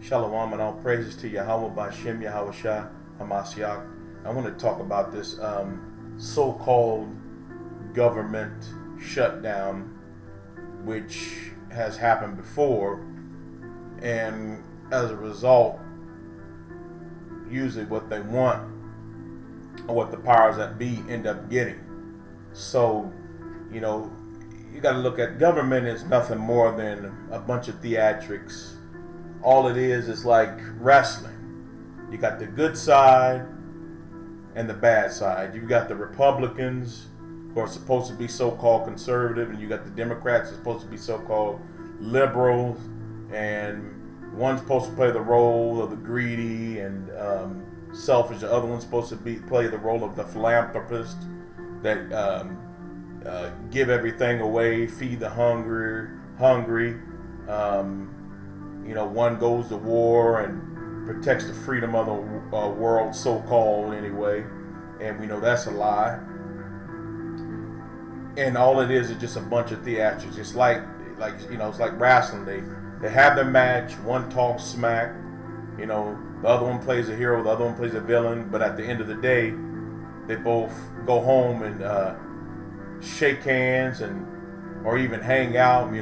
Shalom and all praises to Yahweh Bashem Yahweh Shah Hamashiach. I want to talk about this so-called government shutdown, which has happened before, and as a result, usually what they want or what the powers that be end up getting. So, you got to look at government as nothing more than a bunch of theatrics. All it is like wrestling. You got the good side and the bad side. You got the Republicans who are supposed to be so-called conservative, and you got the Democrats who are supposed to be so-called liberals, and one's supposed to play the role of the greedy and selfish. The other one's supposed to play the role of the philanthropist that give everything away, feed the hungry. One goes to war and protects the freedom of the world, so-called anyway, and we know that's a lie. And all it is just a bunch of theatrics. It's it's like wrestling. They have their match. One talks smack. The other one plays a hero. The other one plays a villain. But at the end of the day, they both go home and shake hands or even hang out.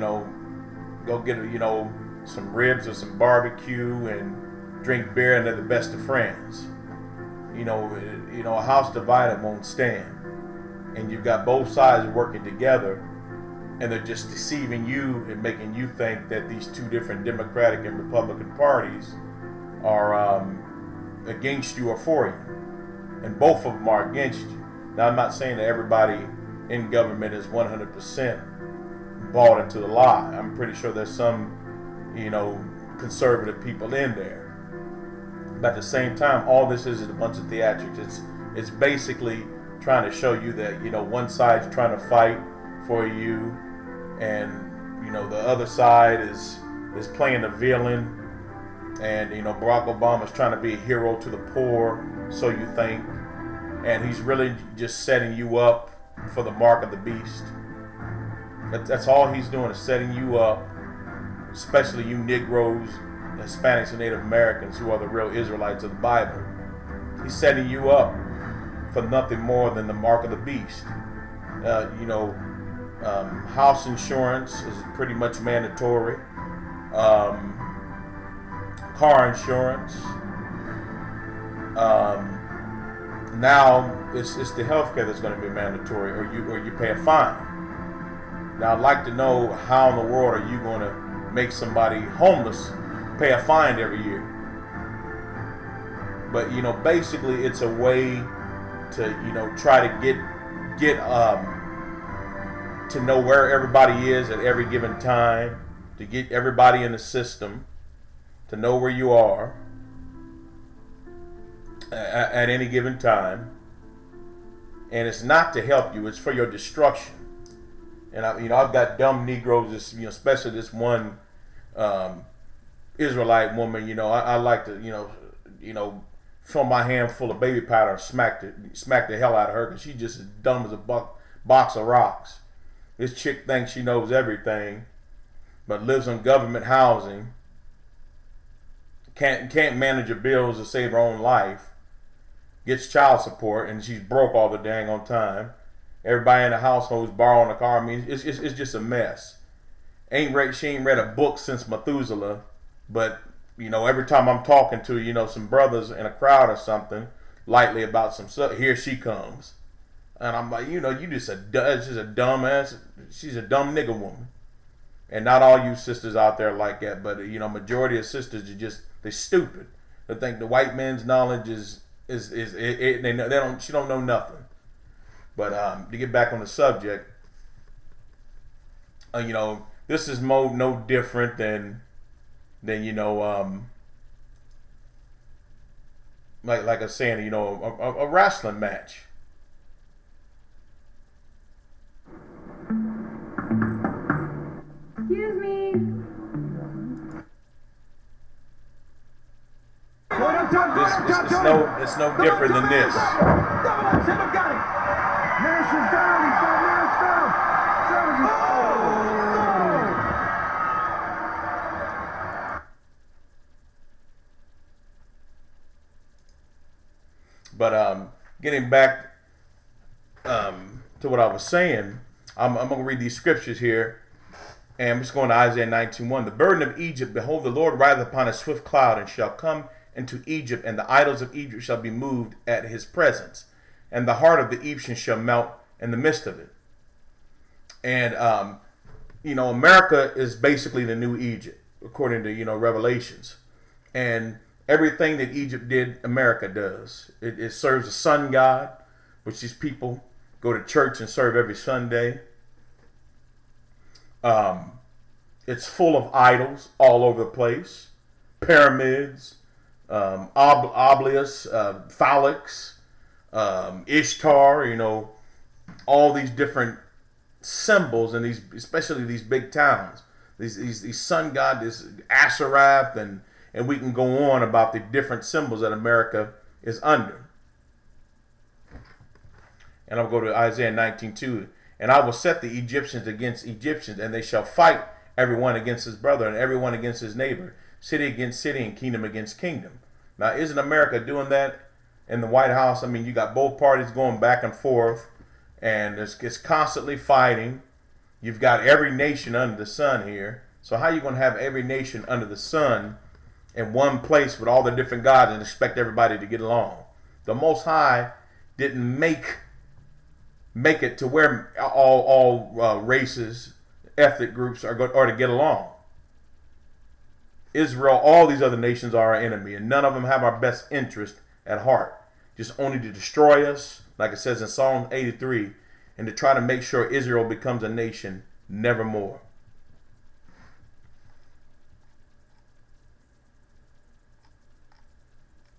Go get some ribs or some barbecue and drink beer, and they're the best of friends. A house divided won't stand, and you've got both sides working together, and they're just deceiving you and making you think that these two different Democratic and Republican parties are against you or for you, and both of them are against you. Now, I'm not saying that everybody in government is 100% bought into the lie. I'm pretty sure there's some conservative people in there. But at the same time, all this is a bunch of theatrics. It's basically trying to show you that, one side's trying to fight for you, and, the other side is playing a villain, and, Barack Obama's trying to be a hero to the poor, so you think, and he's really just setting you up for the mark of the beast. That's all he's doing, is setting you up, especially you Negroes, Hispanics, and Native Americans, who are the real Israelites of the Bible. He's setting you up for nothing more than the mark of the beast. House insurance is pretty much mandatory. Car insurance. Now it's the healthcare that's going to be mandatory, or you pay a fine. Now, I'd like to know, how in the world are you going to make somebody homeless pay a fine every year? But basically, it's a way to try to get to know where everybody is at every given time, to get everybody in the system, to know where you are at any given time. And it's not to help you; it's for your destruction. And I've got dumb Negroes, especially this one Israelite woman. I like to fill my hand full of baby powder and smack the hell out of her, because she's just as dumb as a box of rocks. This chick thinks she knows everything, but lives on government housing. Can't manage her bills to save her own life. Gets child support, and she's broke all the dang on time. Everybody in the household is borrowing a car. I mean, it's just a mess. She ain't read a book since Methuselah, but every time I'm talking to some brothers in a crowd or something lightly about some stuff, here she comes, and I'm like, it's just a dumb ass. She's a dumb nigga woman, and not all you sisters out there like that, but majority of sisters are they stupid. They think the white man's knowledge is they don't. She don't know nothing. But to get back on the subject, this is no different than like I was saying, a wrestling match. Excuse me. It's no different than this. Nash is down. He's got Nash down. Savage is... Oh! But getting back to what I was saying, I'm going to read these scriptures here. And I'm just going to Isaiah 19:1. The burden of Egypt, behold, the Lord rideth upon a swift cloud, and shall come into Egypt, and the idols of Egypt shall be moved at his presence, and the heart of the Egyptians shall melt in the midst of it. And America is basically the new Egypt, according to Revelations. And everything that Egypt did, America does. It serves a sun god, which these people go to church and serve every Sunday. It's full of idols all over the place. Pyramids, obelisks, phallics, Ishtar, all these different symbols in especially these big towns. These sun god, this Asherah, and we can go on about the different symbols that America is under. And I'll go to Isaiah 19:2. And I will set the Egyptians against Egyptians, and they shall fight everyone against his brother, and everyone against his neighbor, city against city, and kingdom against kingdom. Now, isn't America doing that in the White House? I mean, you got both parties going back and forth, and it's constantly fighting. You've got every nation under the sun here. So how are you going to have every nation under the sun in one place with all the different gods and expect everybody to get along? The Most High didn't make it to where all races, ethnic groups are to get along. Israel, all these other nations are our enemy, and none of them have our best interest at heart. Just only to destroy us, like it says in Psalm 83, and to try to make sure Israel becomes a nation nevermore.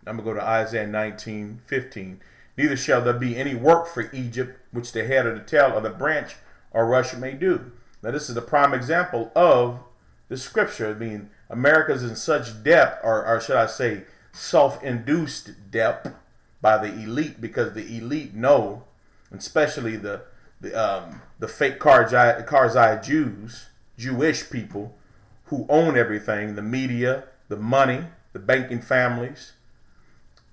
I'm going to go to Isaiah 19:15. Neither shall there be any work for Egypt, which the head or the tail or the branch or rush may do. Now, this is a prime example of the scripture. I mean, America's in such depth, or should I say, self-induced depth by the elite, because the elite know, especially the fake Karzai Jews, Jewish people who own everything, the media, the money, the banking families,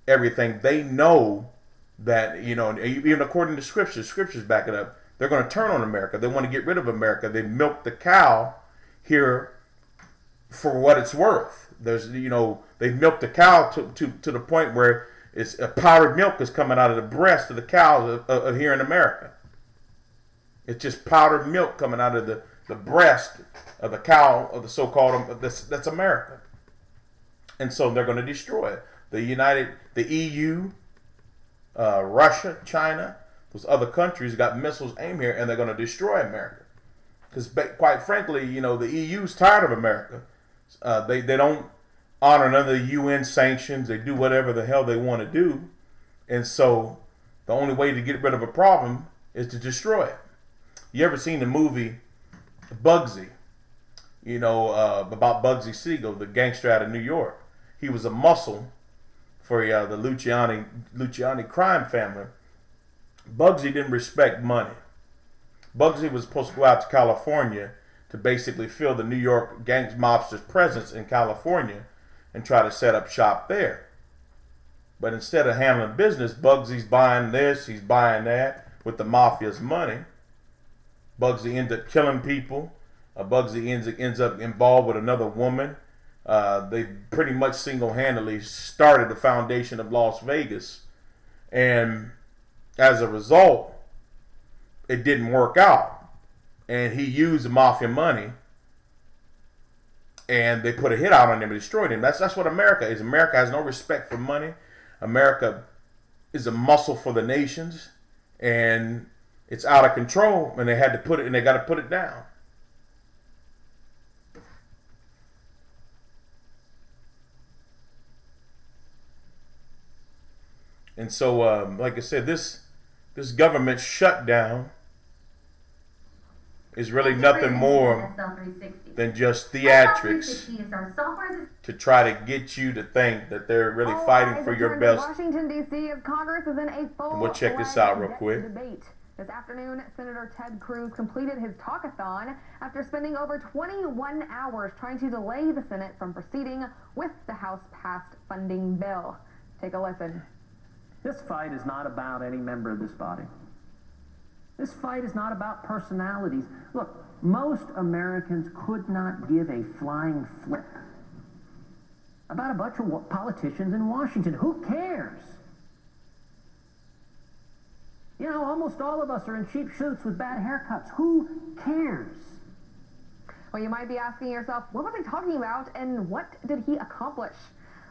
everything. They know that, even according to scriptures back it up, they're going to turn on America. They want to get rid of America. They milk the cow here for what it's worth. They've milked the cow to the point where it's powdered milk is coming out of the breast of the cows here in America. It's just powdered milk coming out of the breast of the cow of the so-called, that's America. And so they're going to destroy it. The EU, Russia, China, those other countries got missiles aimed here, and they're going to destroy America. Because quite frankly, the EU's tired of America. They don't honor none of the UN sanctions. They do whatever the hell they want to do. And so the only way to get rid of a problem is to destroy it. You ever seen the movie Bugsy? About Bugsy Siegel, the gangster out of New York. He was a muscle for the Luciani crime family. Bugsy didn't respect money. Bugsy was supposed to go out to California to basically fill the New York gang mobsters' presence in California and try to set up shop there. But instead of handling business, Bugsy's buying this, he's buying that with the mafia's money. Bugsy ends up killing people. Bugsy ends up involved with another woman. They pretty much single-handedly started the foundation of Las Vegas. And as a result, it didn't work out. And he used the mafia money, and they put a hit out on him and destroyed him. That's what America is. America has no respect for money. America is a muscle for the nations, and it's out of control, and they got to put it down. And so, like I said, this government shutdown is really nothing more than just theatrics to try to get you to think that they're really fighting for your best. Washington, D.C. as Congress is in a full And we'll check this out real quick. Debate. This afternoon, Senator Ted Cruz completed his talkathon after spending over 21 hours trying to delay the Senate from proceeding with the House-passed funding bill. Take a listen. This fight is not about any member of this body. This fight is not about personalities. Look, most Americans could not give a flying flip about a bunch of politicians in Washington. Who cares? You know, almost all of us are in cheap suits with bad haircuts. Who cares? Well, you might be asking yourself, what was he talking about and what did he accomplish?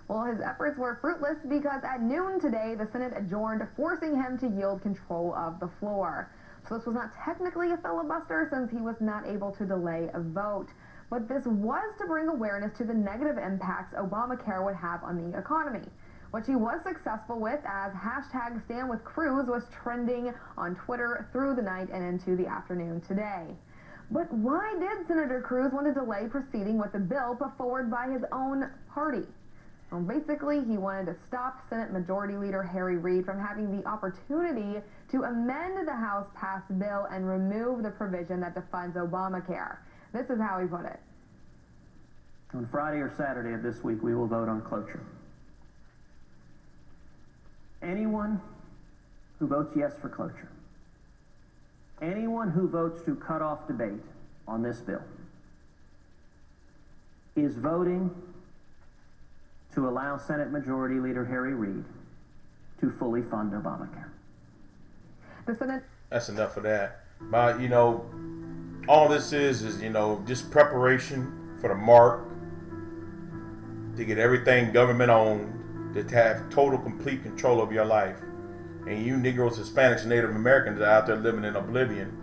Well, his efforts were fruitless because at noon today, the Senate adjourned, forcing him to yield control of the floor. So this was not technically a filibuster since he was not able to delay a vote. But this was to bring awareness to the negative impacts Obamacare would have on the economy, which he was successful with as hashtag #StandWithCruz was trending on Twitter through the night and into the afternoon today. But why did Senator Cruz want to delay proceeding with the bill put forward by his own party? Well, basically, he wanted to stop Senate Majority Leader Harry Reid from having the opportunity to amend the House-passed bill and remove the provision that defunds Obamacare. This is how he put it. On Friday or Saturday of this week, we will vote on cloture. Anyone who votes yes for cloture, anyone who votes to cut off debate on this bill, is voting to allow Senate Majority Leader Harry Reid to fully fund Obamacare. The Senate. That's enough of that. But, you know, all this is, you know, just preparation for the mark to get everything government owned, to have total, complete control of your life. And you Negroes, Hispanics, Native Americans are out there living in oblivion.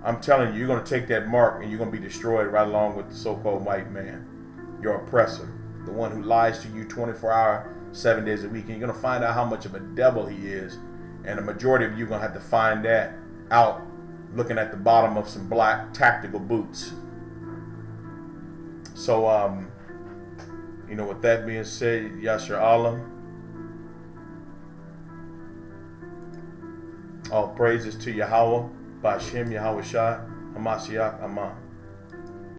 I'm telling you, you're going to take that mark and you're going to be destroyed right along with the so-called white man, your oppressor, the one who lies to you 24 hours, 7 days a week. And you're going to find out how much of a devil he is. And the majority of you are going to have to find that out looking at the bottom of some black tactical boots. So, you know, with that being said, Yasser Allah, all praises to Yahweh, Ba'ashem, Yahweh Shai, Hamashiach, Aman.